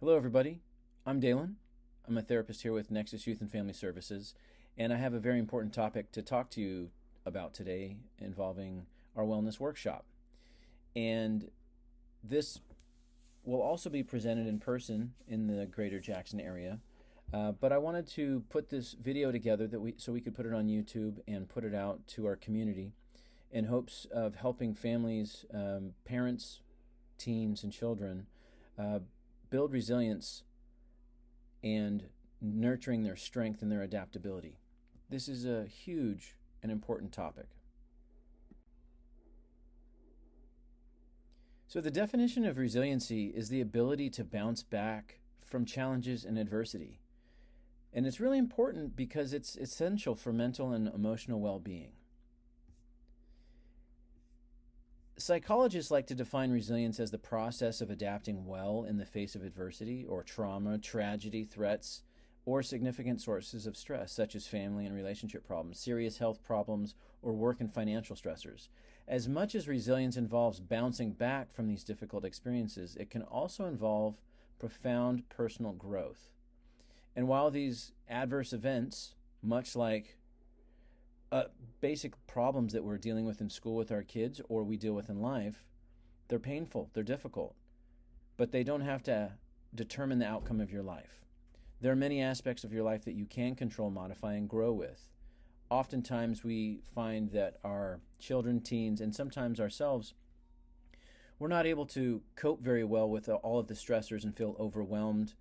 Hello, everybody. I'm Dalen. I'm a therapist here with Nexus Youth and Family Services, and I have a very important topic to talk to you about today involving our wellness workshop. And this will also be presented in person in the greater Jackson area. But I wanted to put this video together so we could put it on YouTube and put it out to our community in hopes of helping families, parents, teens, and children build resilience and nurturing their strength and their adaptability. This is a huge and important topic. So the definition of resiliency is the ability to bounce back from challenges and adversity. And it's really important because it's essential for mental and emotional well-being. Psychologists like to define resilience as the process of adapting well in the face of adversity or trauma, tragedy, threats, or significant sources of stress, such as family and relationship problems, serious health problems, or work and financial stressors. As much as resilience involves bouncing back from these difficult experiences, it can also involve profound personal growth. And while these adverse events, much like basic problems that we're dealing with in school with our kids or we deal with in life, they're painful, they're difficult, but they don't have to determine the outcome of your life. There are many aspects of your life that you can control, modify, and grow with. Oftentimes we find that our children, teens, and sometimes ourselves, we're not able to cope very well with all of the stressors and feel overwhelmed,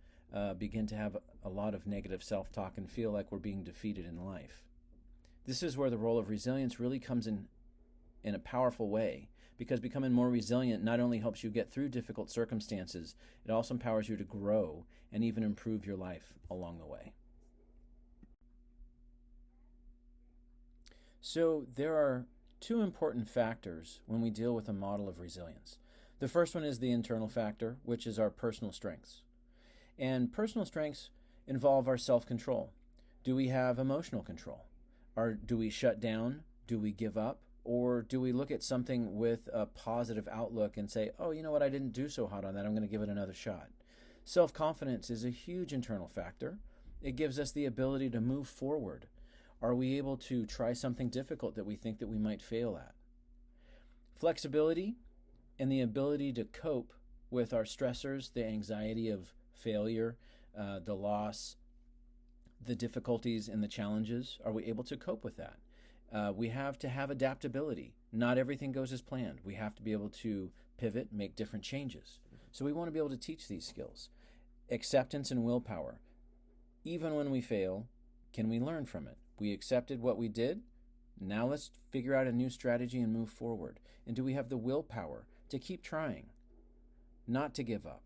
begin to have a lot of negative self-talk and feel like we're being defeated in life. This is where the role of resilience really comes in a powerful way, because becoming more resilient not only helps you get through difficult circumstances, it also empowers you to grow and even improve your life along the way. So there are two important factors when we deal with a model of resilience. The first one is the internal factor, which is our personal strengths. And personal strengths involve our self-control. Do we have emotional control? Or do we shut down? Do we give up? Or do we look at something with a positive outlook and say, oh, you know what, I didn't do so hot on that, I'm going to give it another shot. Self-confidence is a huge internal factor. It gives us the ability to move forward. Are we able to try something difficult that we think that we might fail at? Flexibility and the ability to cope with our stressors, the anxiety of failure, the loss, the difficulties and the challenges. Are we able to cope with that? We have to have adaptability. Not everything goes as planned. We have to be able to pivot, make different changes. So we want to be able to teach these skills. Acceptance and willpower. Even when we fail, can we learn from it? We accepted what we did. Now let's figure out a new strategy and move forward. And do we have the willpower to keep trying? Not to give up.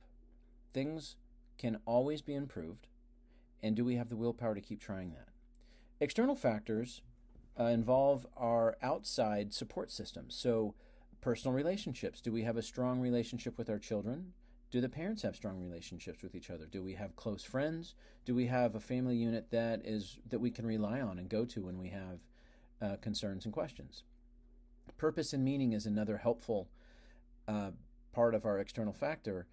Things can always be improved. And do we have the willpower to keep trying that? External factors involve our outside support systems. So personal relationships. Do we have a strong relationship with our children? Do the parents have strong relationships with each other? Do we have close friends? Do we have a family unit that we can rely on and go to when we have concerns and questions? Purpose and meaning is another helpful part of our external factor.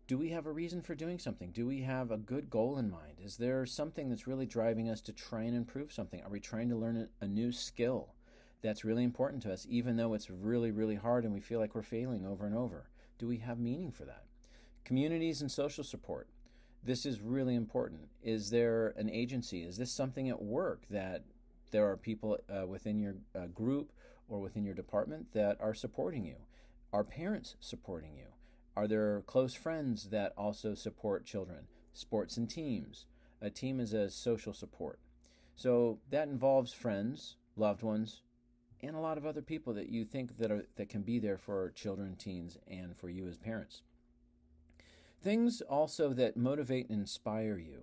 Do we have a reason for doing something? Do we have a good goal in mind? Is there something that's really driving us to try and improve something? Are we trying to learn a new skill that's really important to us, even though it's really, really hard and we feel like we're failing over and over? Do we have meaning for that? Communities and social support. This is really important. Is there an agency? Is this something at work that there are people within your group or within your department that are supporting you? Are parents supporting you? Are there close friends that also support children? Sports and teams. A team is a social support. So that involves friends, loved ones, and a lot of other people that you think that can be there for children, teens, and for you as parents. Things also that motivate and inspire you.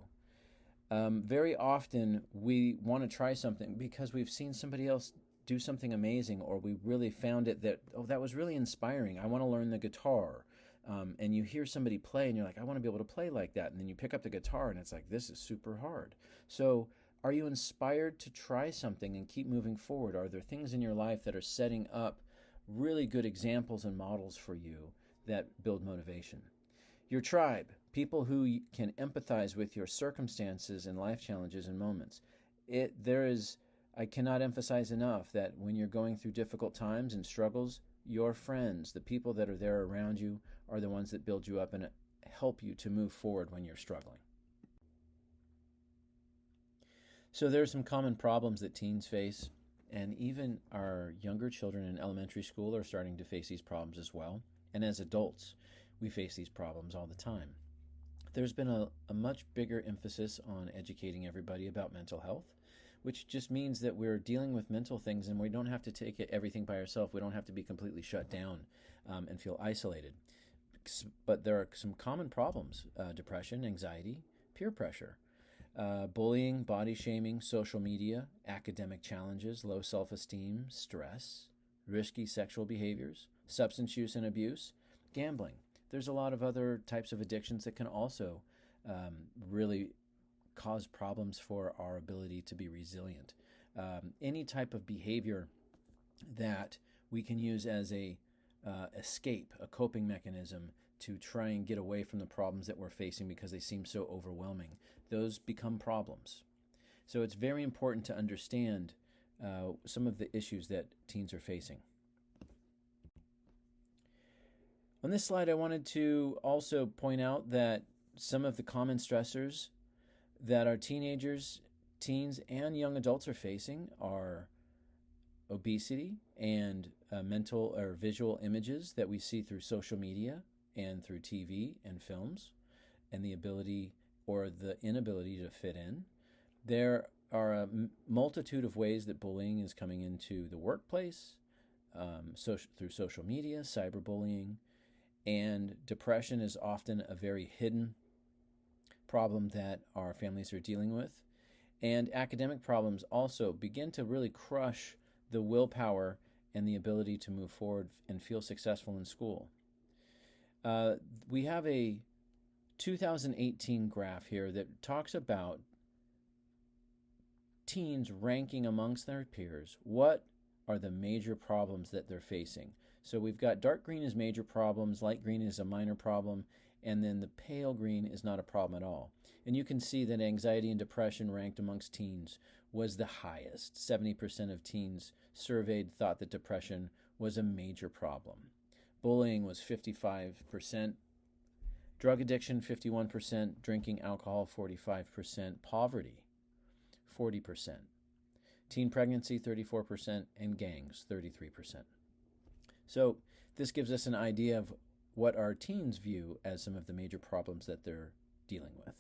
Very often we want to try something because we've seen somebody else do something amazing, or we really found it that was really inspiring. I want to learn the guitar. And you hear somebody play and you're like, I want to be able to play like that. And then you pick up the guitar and it's like, this is super hard. So are you inspired to try something and keep moving forward? Are there things in your life that are setting up really good examples and models for you that build motivation? Your tribe, people who can empathize with your circumstances and life challenges and moments. I cannot emphasize enough that when you're going through difficult times and struggles, your friends, the people that are there around you, are the ones that build you up and help you to move forward when you're struggling. So there are some common problems that teens face, and even our younger children in elementary school are starting to face these problems as well. And as adults, we face these problems all the time. There's been a much bigger emphasis on educating everybody about mental health, which just means that we're dealing with mental things and we don't have to take everything by ourselves. We don't have to be completely shut down and feel isolated. But there are some common problems: depression, anxiety, peer pressure, bullying, body shaming, social media, academic challenges, low self-esteem, stress, risky sexual behaviors, substance use and abuse, gambling. There's a lot of other types of addictions that can also really cause problems for our ability to be resilient. Any type of behavior that we can use as a escape, a coping mechanism to try and get away from the problems that we're facing because they seem so overwhelming, those become problems. So it's very important to understand some of the issues that teens are facing. On this slide, I wanted to also point out that some of the common stressors that our teenagers, teens, and young adults are facing are obesity and mental or visual images that we see through social media and through TV and films, and the ability or the inability to fit in. There are a multitude of ways that bullying is coming into the workplace, through social media, cyberbullying, and depression is often a very hidden problem that our families are dealing with. And academic problems also begin to really crush the willpower and the ability to move forward and feel successful in school. We have a 2018 graph here that talks about teens ranking amongst their peers. What are the major problems that they're facing? So we've got dark green is major problems, light green is a minor problem, and then the pale green is not a problem at all. And you can see that anxiety and depression ranked amongst teens was the highest. 70% of teens surveyed thought that depression was a major problem. Bullying was 55%, drug addiction 51%, drinking alcohol 45%, poverty 40%, teen pregnancy 34%, and gangs 33%. So this gives us an idea of what our teens view as some of the major problems that they're dealing with.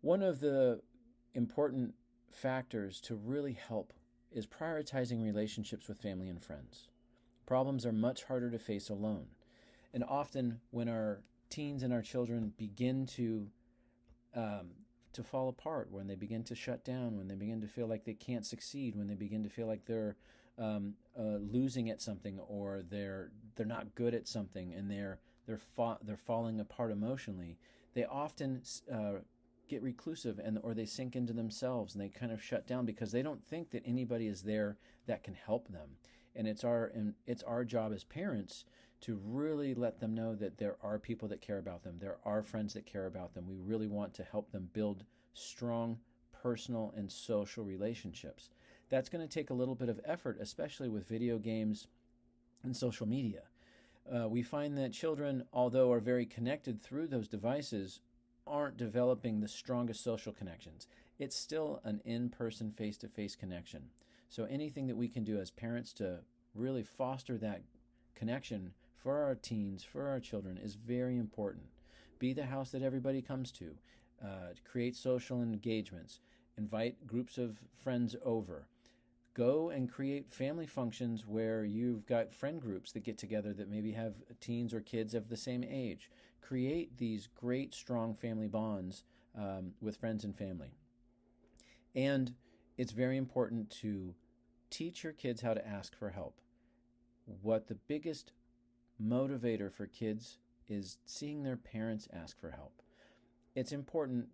One of the important factors to really help is prioritizing relationships with family and friends. Problems are much harder to face alone. And often when our teens and our children begin to fall apart, when they begin to shut down, when they begin to feel like they can't succeed, when they begin to feel like they're losing at something, or they're not good at something, and they're falling apart emotionally, they often get reclusive or they sink into themselves and they kind of shut down because they don't think that anybody is there that can help them. And it's our job as parents to really let them know that there are people that care about them. There are friends that care about them. We really want to help them build strong personal and social relationships. That's going to take a little bit of effort, especially with video games and social media. We find that children, although are very connected through those devices, aren't developing the strongest social connections. It's still an in-person, face-to-face connection. So anything that we can do as parents to really foster that connection for our teens, for our children, is very important. Be the house that everybody comes to. Create social engagements. Invite groups of friends over. Go and create family functions where you've got friend groups that get together that maybe have teens or kids of the same age. Create these great, strong family bonds with friends and family. And it's very important to teach your kids how to ask for help. What the biggest motivator for kids is seeing their parents ask for help. It's important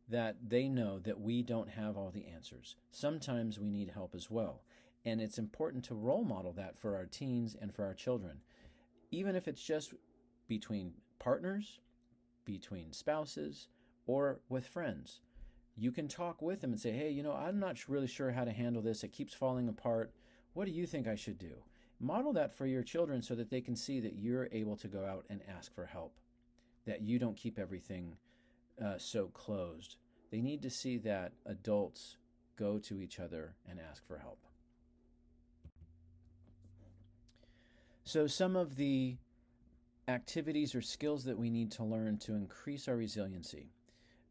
that they know that we don't have all the answers. Sometimes we need help as well. And it's important to role model that for our teens and for our children, even if it's just between partners, between spouses, or with friends. You can talk with them and say, hey, I'm not really sure how to handle this. It keeps falling apart. What do you think I should do? Model that for your children so that they can see that you're able to go out and ask for help, that you don't keep everything so closed. They need to see that adults go to each other and ask for help. So some of the activities or skills that we need to learn to increase our resiliency.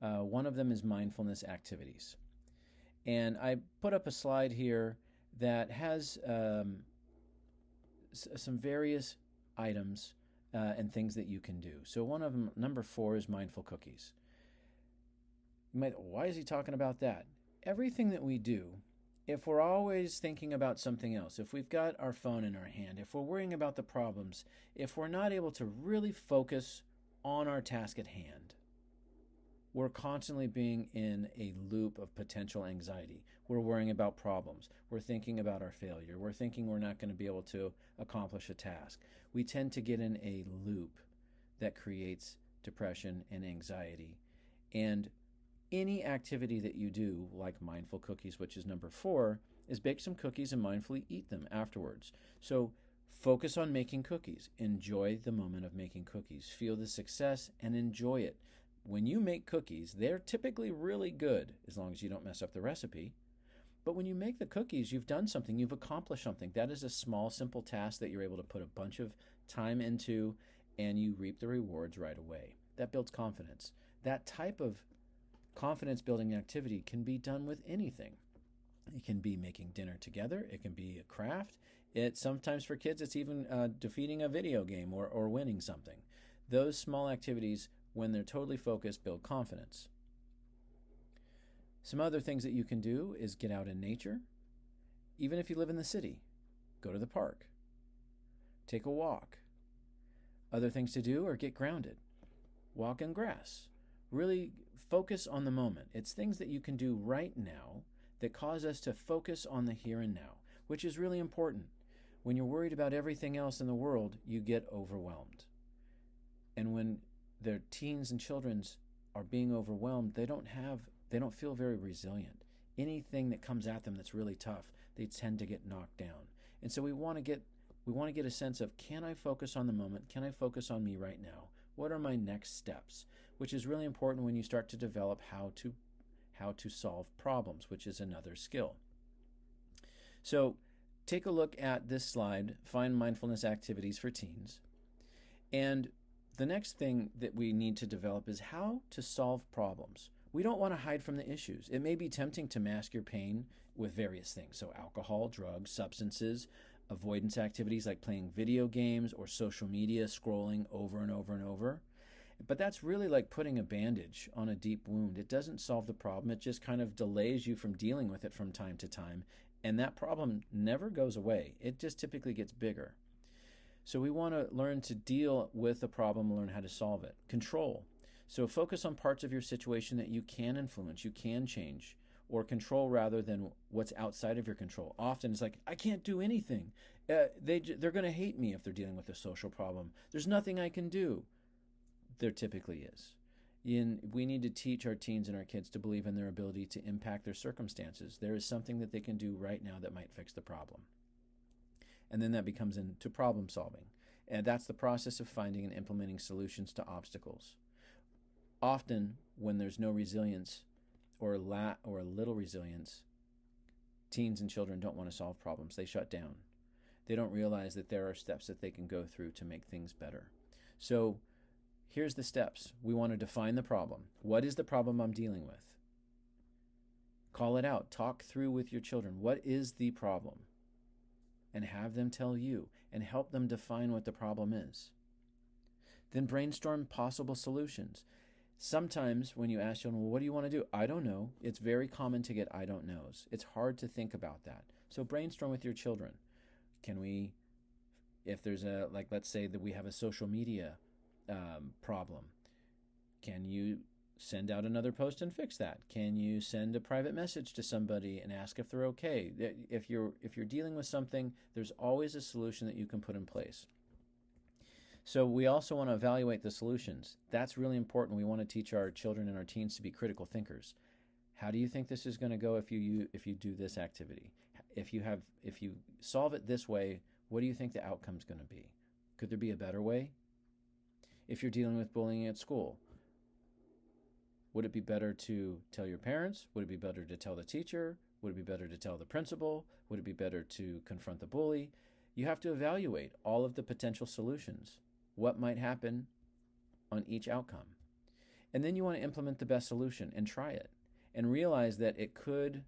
One of them is mindfulness activities. And I put up a slide here that has some various items and things that you can do. So one of them, number 4, is mindful cookies. You might, why is he talking about that? Everything that we do, if we're always thinking about something else, if we've got our phone in our hand, if we're worrying about the problems, if we're not able to really focus on our task at hand, we're constantly being in a loop of potential anxiety. We're worrying about problems. We're thinking about our failure. We're thinking we're not going to be able to accomplish a task. We tend to get in a loop that creates depression and anxiety. And any activity that you do, like mindful cookies, which is number 4, is bake some cookies and mindfully eat them afterwards. So focus on making cookies. Enjoy the moment of making cookies. Feel the success and enjoy it. When you make cookies, they're typically really good, as long as you don't mess up the recipe. But when you make the cookies, you've done something, you've accomplished something. That is a small, simple task that you're able to put a bunch of time into, and you reap the rewards right away. That builds confidence. That type of confidence-building activity can be done with anything. It can be making dinner together. It can be a craft. Sometimes for kids, it's even defeating a video game or winning something. Those small activities, when they're totally focused, build confidence. Some other things that you can do is get out in nature. Even if you live in the city, go to the park. Take a walk. Other things to do are get grounded. Walk in grass. Really focus on the moment. It's things that you can do right now that cause us to focus on the here and now, which is really important. When you're worried about everything else in the world, you get overwhelmed. And when their teens and children are being overwhelmed, they don't feel very resilient. Anything that comes at them that's really tough, they tend to get knocked down. And so we want to get a sense of, can I focus on the moment? Can I focus on me right now? What are my next steps? Which is really important when you start to develop how to solve problems, which is another skill. So take a look at this slide, find mindfulness activities for teens. And the next thing that we need to develop is how to solve problems. We don't want to hide from the issues. It may be tempting to mask your pain with various things. So alcohol, drugs, substances, avoidance activities like playing video games or social media, scrolling over and over and over. But that's really like putting a bandage on a deep wound. It doesn't solve the problem. It just kind of delays you from dealing with it from time to time. And that problem never goes away. It just typically gets bigger. So we want to learn to deal with the problem, learn how to solve it. Control. So focus on parts of your situation that you can influence, you can change, or control rather than what's outside of your control. Often it's like, I can't do anything. They're going to hate me if they're dealing with a social problem. There's nothing I can do. There typically is. We need to teach our teens and our kids to believe in their ability to impact their circumstances. There is something that they can do right now that might fix the problem. And then that becomes into problem solving. And that's the process of finding and implementing solutions to obstacles. Often, when there's no resilience or a little resilience, teens and children don't want to solve problems. They shut down. They don't realize that there are steps that they can go through to make things better. So here's the steps. We want to define the problem. What is the problem I'm dealing with? Call it out. Talk through with your children. What is the problem? And have them tell you and help them define what the problem is. Then brainstorm possible solutions. Sometimes when you ask children, well, what do you want to do? I don't know. It's very common to get I don't knows. It's hard to think about that. So brainstorm with your children. If there's let's say that we have a social media problem, can you send out another post and fix that? Can you send a private message to somebody and ask if they're okay? If you're dealing with something, there's always a solution that you can put in place. So we also want to evaluate the solutions. That's really important. We want to teach our children and our teens to be critical thinkers. How do you think this is going to go if you do this activity? If you solve it this way, what do you think the outcome's going to be? Could there be a better way? If you're dealing with bullying at school, would it be better to tell your parents? Would it be better to tell the teacher? Would it be better to tell the principal? Would it be better to confront the bully? You have to evaluate all of the potential solutions. What might happen on each outcome? And then you want to implement the best solution and try it and realize that it could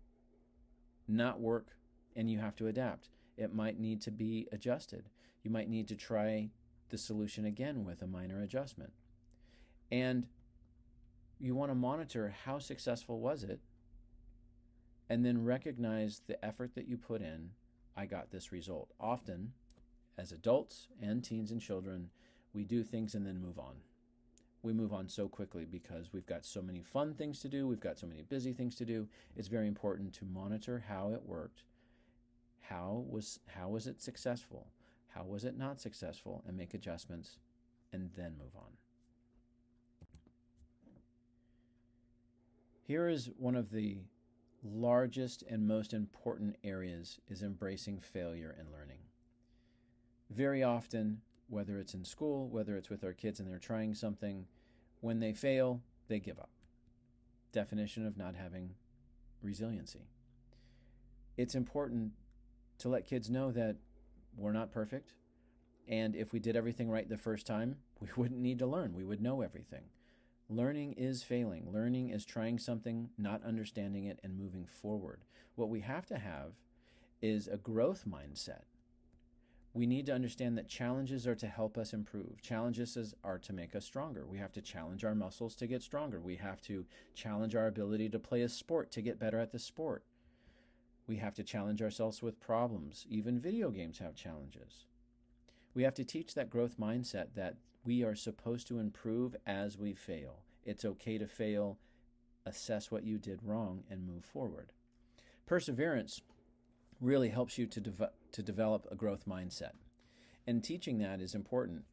not work and you have to adapt. It might need to be adjusted. You might need to try the solution again with a minor adjustment. And you want to monitor how successful was it, and then recognize the effort that you put in. I got this result. Often, as adults and teens and children, we do things and then move on. We move on so quickly because we've got so many fun things to do. We've got so many busy things to do. It's very important to monitor how it worked. How was it successful? How was it not successful? And make adjustments and then move on. Here is one of the largest and most important areas is embracing failure and learning. Very often, whether it's in school, whether it's with our kids and they're trying something, when they fail, they give up. Definition of not having resiliency. It's important to let kids know that we're not perfect, and if we did everything right the first time, we wouldn't need to learn. We would know everything. Learning is failing. Learning is trying something, not understanding it, and moving forward. What we have to have is a growth mindset. We need to understand that challenges are to help us improve. Challenges are to make us stronger. We have to challenge our muscles to get stronger. We have to challenge our ability to play a sport to get better at the sport. We have to challenge ourselves with problems. Even video games have challenges. We have to teach that growth mindset that we are supposed to improve as we fail. It's okay to fail, assess what you did wrong, and move forward. Perseverance really helps you to develop a growth mindset. And teaching that is important.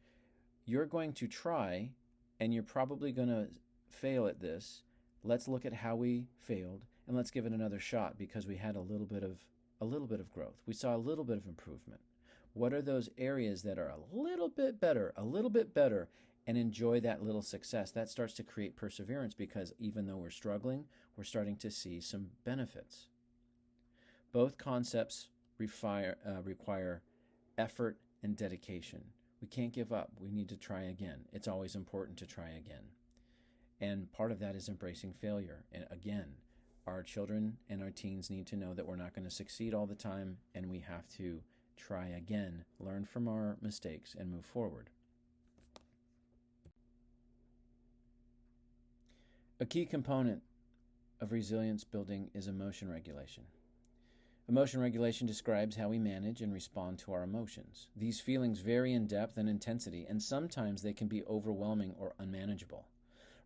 You're going to try, and you're probably going to fail at this. Let's look at how we failed, and let's give it another shot because we had a little bit of growth. We saw a little bit of improvement. What are those areas that are a little bit better, and enjoy that little success? That starts to create perseverance because even though we're struggling, we're starting to see some benefits. Both concepts require effort and dedication. We can't give up. We need to try again. It's always important to try again. And part of that is embracing failure. And again, our children and our teens need to know that we're not going to succeed all the time, and we have to try again, learn from our mistakes, and move forward. A key component of resilience building is emotion regulation. Emotion regulation describes how we manage and respond to our emotions. These feelings vary in depth and intensity, and sometimes they can be overwhelming or unmanageable.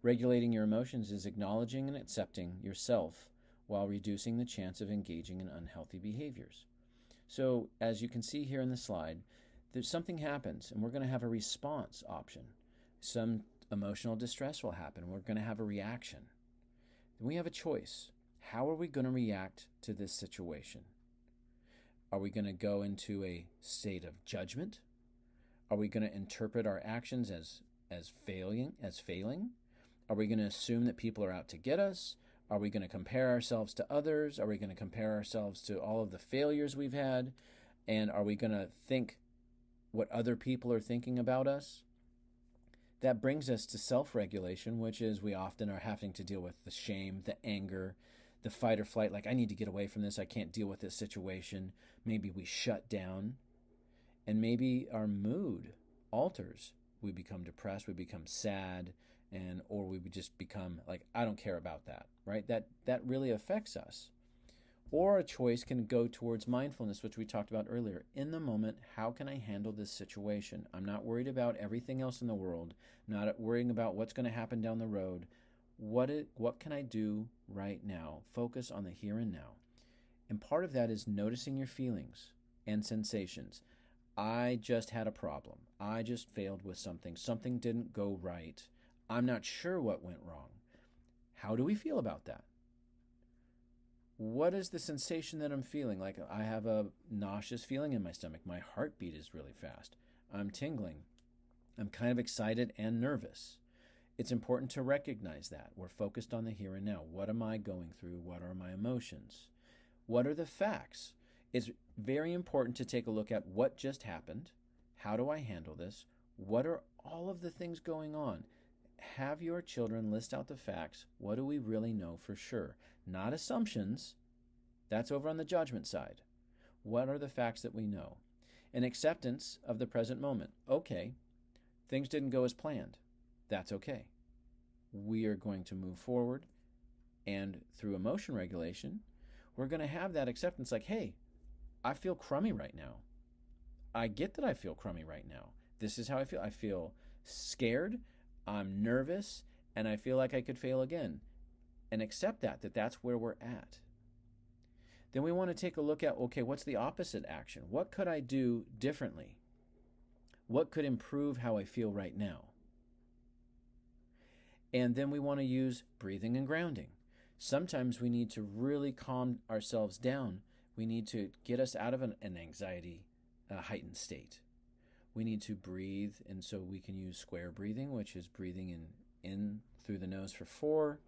Regulating your emotions is acknowledging and accepting yourself while reducing the chance of engaging in unhealthy behaviors. So, as you can see here in the slide, there's something happens, and we're going to have a response option. Some emotional distress will happen. We're going to have a reaction. Then we have a choice. How are we going to react to this situation? Are we going to go into a state of judgment? Are we going to interpret our actions as failing? Are we going to assume that people are out to get us? Are we going to compare ourselves to others? Are we going to compare ourselves to all of the failures we've had? And are we going to think what other people are thinking about us? That brings us to self-regulation, which is we often are having to deal with the shame, the anger, the fight or flight, like I need to get away from this, I can't deal with this situation. Maybe we shut down, and maybe our mood alters. We become depressed, we become sad, or we would just become like, I don't care about that, right? That really affects us. Or a choice can go towards mindfulness, which we talked about earlier. In the moment, how can I handle this situation? I'm not worried about everything else in the world, not worrying about what's going to happen down the road. what can I do right now? Focus on the here and now. And part of that is noticing your feelings and sensations. I just had a problem. I just failed with something. Something didn't go right. I'm not sure what went wrong. How do we feel about that? What is the sensation that I'm feeling? Like, I have a nauseous feeling in my stomach. My heartbeat is really fast. I'm tingling. I'm kind of excited and nervous. It's important to recognize that. We're focused on the here and now. What am I going through? What are my emotions? What are the facts? It's very important to take a look at what just happened. How do I handle this? What are all of the things going on? Have your children list out the facts. What do we really know for sure? Not assumptions. That's over on the judgment side. What are the facts that we know? And acceptance of the present moment. Okay, things didn't go as planned. That's okay. We are going to move forward, and through emotion regulation, we're going to have that acceptance like, hey, I feel crummy right now. I get that I feel crummy right now. This is how I feel. I feel scared, I'm nervous, and I feel like I could fail again. And accept that's where we're at. Then we want to take a look at, okay, what's the opposite action? What could I do differently? What could improve how I feel right now? And then we want to use breathing and grounding. Sometimes we need to really calm ourselves down. We need to get us out of an anxiety heightened state. We need to breathe, and so we can use square breathing, which is breathing in through the nose for 4,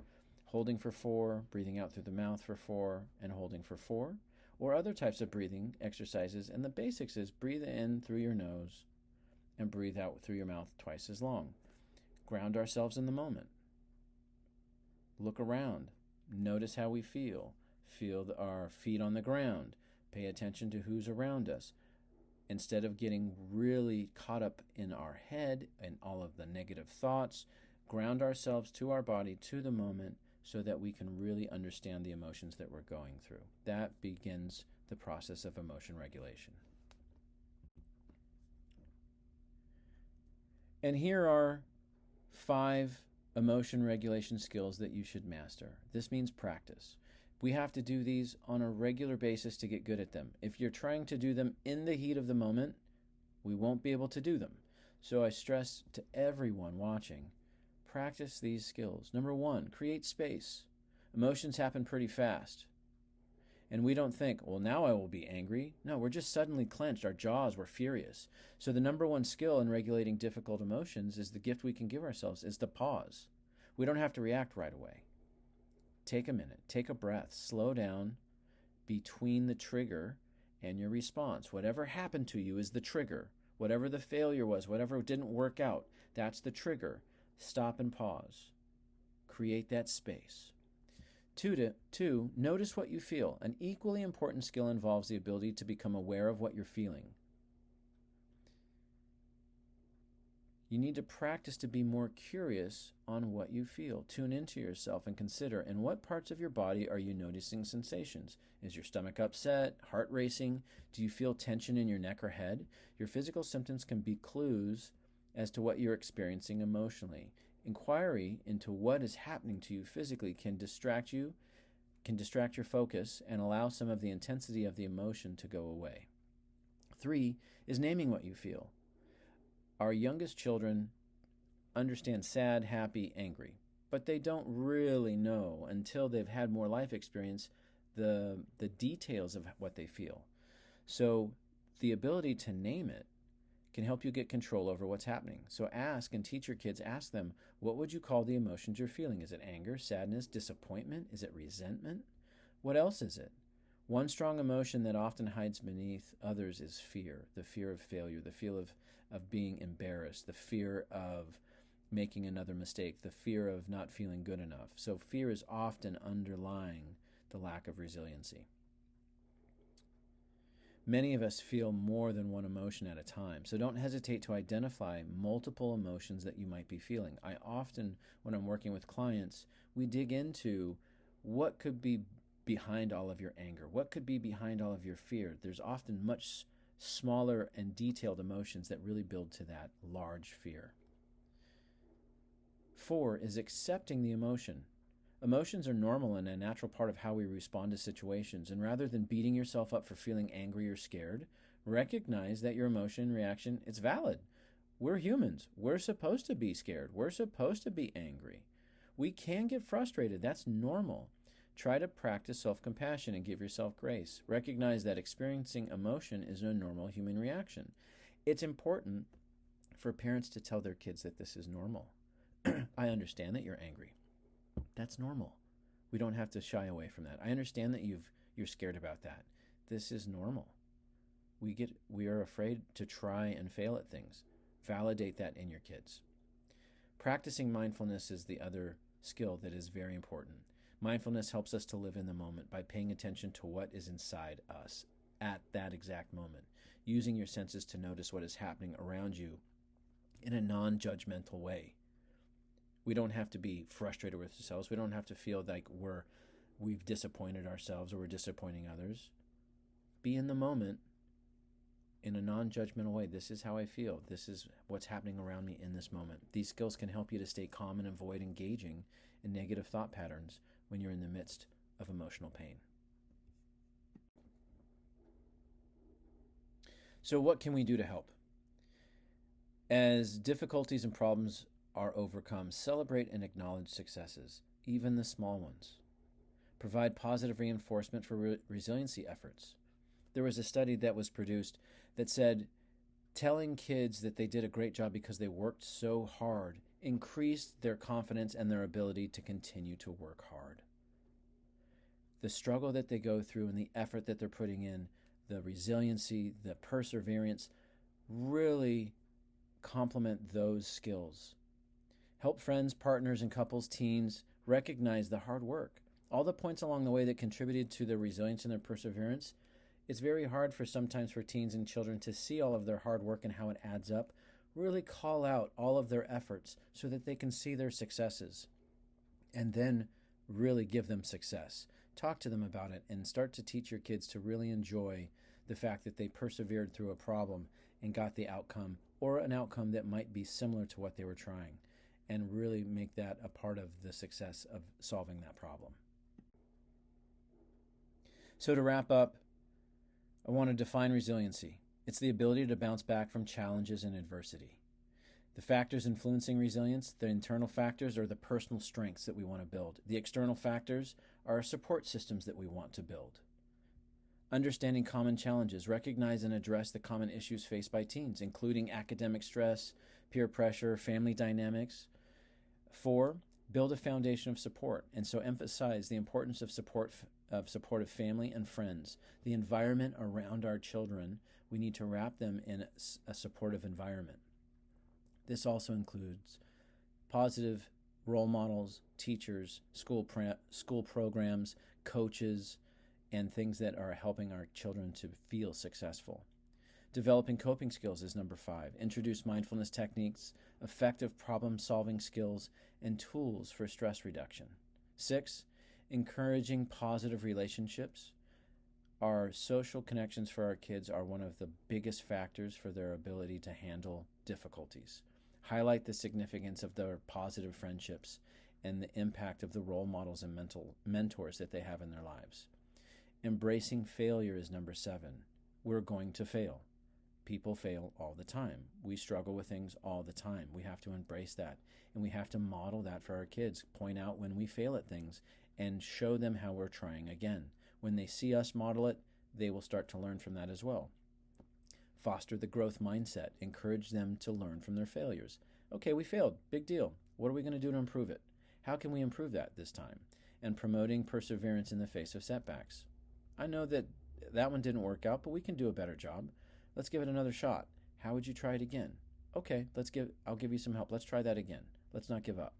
holding for 4, breathing out through the mouth for 4, and holding for 4, or other types of breathing exercises. And the basics is breathe in through your nose and breathe out through your mouth twice as long. Ground ourselves in the moment. Look around. Notice how we feel. Feel our feet on the ground. Pay attention to who's around us. Instead of getting really caught up in our head and all of the negative thoughts, ground ourselves to our body, to the moment, so that we can really understand the emotions that we're going through. That begins the process of emotion regulation. And here are 5 emotion regulation skills that you should master. This means practice. We have to do these on a regular basis to get good at them. If you're trying to do them in the heat of the moment, we won't be able to do them. So I stress to everyone watching, practice these skills. Number 1, create space. Emotions happen pretty fast. And we don't think, well, now I will be angry. No, we're just suddenly clenched. Our jaws were furious. So the number 1 skill in regulating difficult emotions is the gift we can give ourselves is to pause. We don't have to react right away. Take a minute, take a breath, slow down between the trigger and your response. Whatever happened to you is the trigger. Whatever the failure was, whatever didn't work out, that's the trigger. Stop and pause. Create that space. 2, notice what you feel. An equally important skill involves the ability to become aware of what you're feeling. You need to practice to be more curious on what you feel. Tune into yourself and consider, in what parts of your body are you noticing sensations? Is your stomach upset, heart racing? Do you feel tension in your neck or head? Your physical symptoms can be clues as to what you're experiencing emotionally. Inquiry into what is happening to you physically can distract your focus and allow some of the intensity of the emotion to go away. 3 is naming what you feel. Our youngest children understand sad, happy, angry, but they don't really know until they've had more life experience the details of what they feel. So the ability to name it can help you get control over what's happening. So ask and teach your kids, ask them, what would you call the emotions you're feeling? Is it anger, sadness, disappointment? Is it resentment? What else is it? One strong emotion that often hides beneath others is fear. The fear of failure, the fear of being embarrassed, the fear of making another mistake, the fear of not feeling good enough. So fear is often underlying the lack of resiliency. Many of us feel more than one emotion at a time, so don't hesitate to identify multiple emotions that you might be feeling. I often, when I'm working with clients, we dig into what could be behind all of your anger, what could be behind all of your fear. There's often much smaller and detailed emotions that really build to that large fear. 4 is accepting the emotion. Emotions are normal and a natural part of how we respond to situations, and rather than beating yourself up for feeling angry or scared, recognize that your emotion reaction is valid. We're humans. We're supposed to be scared. We're supposed to be angry. We can get frustrated. That's normal. Try to practice self-compassion and give yourself grace. Recognize that experiencing emotion is a normal human reaction. It's important for parents to tell their kids that this is normal. I understand that you're angry. That's normal. We don't have to shy away from that. I understand that you're scared about that. This is normal. We are afraid to try and fail at things. Validate that in your kids. Practicing mindfulness is the other skill that is very important. Mindfulness helps us to live in the moment by paying attention to what is inside us at that exact moment, using your senses to notice what is happening around you in a non-judgmental way. We don't have to be frustrated with ourselves. We don't have to feel like we've disappointed ourselves or we're disappointing others. Be in the moment in a non-judgmental way. This is how I feel. This is what's happening around me in this moment. These skills can help you to stay calm and avoid engaging in negative thought patterns when you're in the midst of emotional pain. So what can we do to help? As difficulties and problems are overcome, celebrate and acknowledge successes, even the small ones. Provide positive reinforcement for resiliency efforts. There was a study that was produced that said telling kids that they did a great job because they worked so hard increased their confidence and their ability to continue to work hard. The struggle that they go through and the effort that they're putting in, the resiliency, the perseverance, really complement those skills. Help friends, partners, and couples, teens recognize the hard work. All the points along the way that contributed to their resilience and their perseverance. It's very hard sometimes for teens and children to see all of their hard work and how it adds up. Really call out all of their efforts so that they can see their successes and then really give them success. Talk to them about it and start to teach your kids to really enjoy the fact that they persevered through a problem and got the outcome or an outcome that might be similar to what they were trying, and really make that a part of the success of solving that problem. So to wrap up, I want to define resiliency. It's the ability to bounce back from challenges and adversity. The factors influencing resilience, the internal factors, are the personal strengths that we want to build. The external factors are our support systems that we want to build. Understanding common challenges, recognize and address the common issues faced by teens, including academic stress, peer pressure, family dynamics. 4, build a foundation of support, and so emphasize the importance of supportive family and friends. The environment around our children, we need to wrap them in a supportive environment. This also includes positive role models, teachers, school programs, coaches, and things that are helping our children to feel successful. Developing coping skills is number 5. Introduce mindfulness techniques, effective problem-solving skills, and tools for stress reduction. 6, encouraging positive relationships. Our social connections for our kids are one of the biggest factors for their ability to handle difficulties. Highlight the significance of their positive friendships and the impact of the role models and mentors that they have in their lives. Embracing failure is number 7. We're going to fail. People fail all the time. We struggle with things all the time. We have to embrace that, and we have to model that for our kids. Point out when we fail at things and show them how we're trying again. When they see us model it, they will start to learn from that as well. Foster the growth mindset. Encourage them to learn from their failures. Okay, we failed. Big deal. What are we going to do to improve it? How can we improve that this time? And promoting perseverance in the face of setbacks. I know that one didn't work out, but we can do a better job. Let's give it another shot. How would you try it again? Okay, I'll give you some help. Let's try that again. Let's not give up.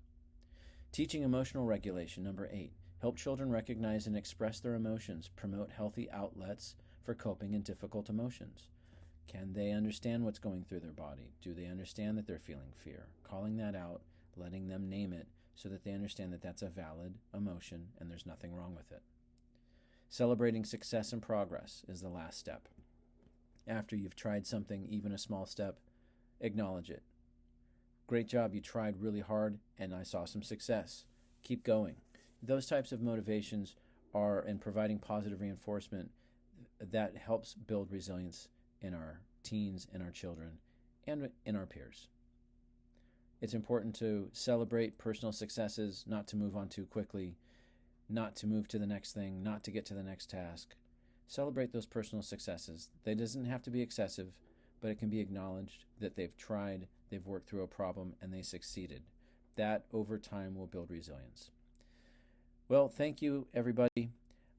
Teaching emotional regulation, number 8. Help children recognize and express their emotions. Promote healthy outlets for coping in difficult emotions. Can they understand what's going through their body? Do they understand that they're feeling fear? Calling that out, letting them name it so that they understand that that's a valid emotion and there's nothing wrong with it. Celebrating success and progress is the last step. After you've tried something, even a small step, acknowledge it. Great job, you tried really hard and I saw some success. Keep going. Those types of motivations are in providing positive reinforcement that helps build resilience in our teens, in our children, and in our peers. It's important to celebrate personal successes, not to move on too quickly, not to move to the next thing, not to get to the next task. Celebrate those personal successes. They doesn't have to be excessive, but it can be acknowledged that they've tried, they've worked through a problem, and they succeeded. That over time will build resilience. Well, thank you, everybody.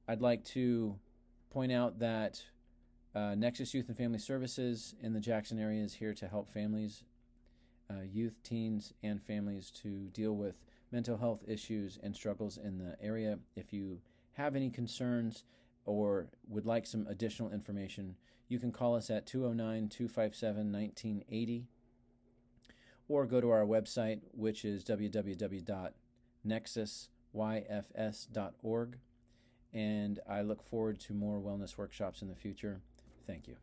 I'd like to point out that Nexus Youth and Family Services in the Jackson area is here to help families, youth, teens, and families to deal with mental health issues and struggles in the area. If you have any concerns or would like some additional information, you can call us at 209-257-1980 or go to our website, which is www.nexusyfs.org. And I look forward to more wellness workshops in the future. Thank you.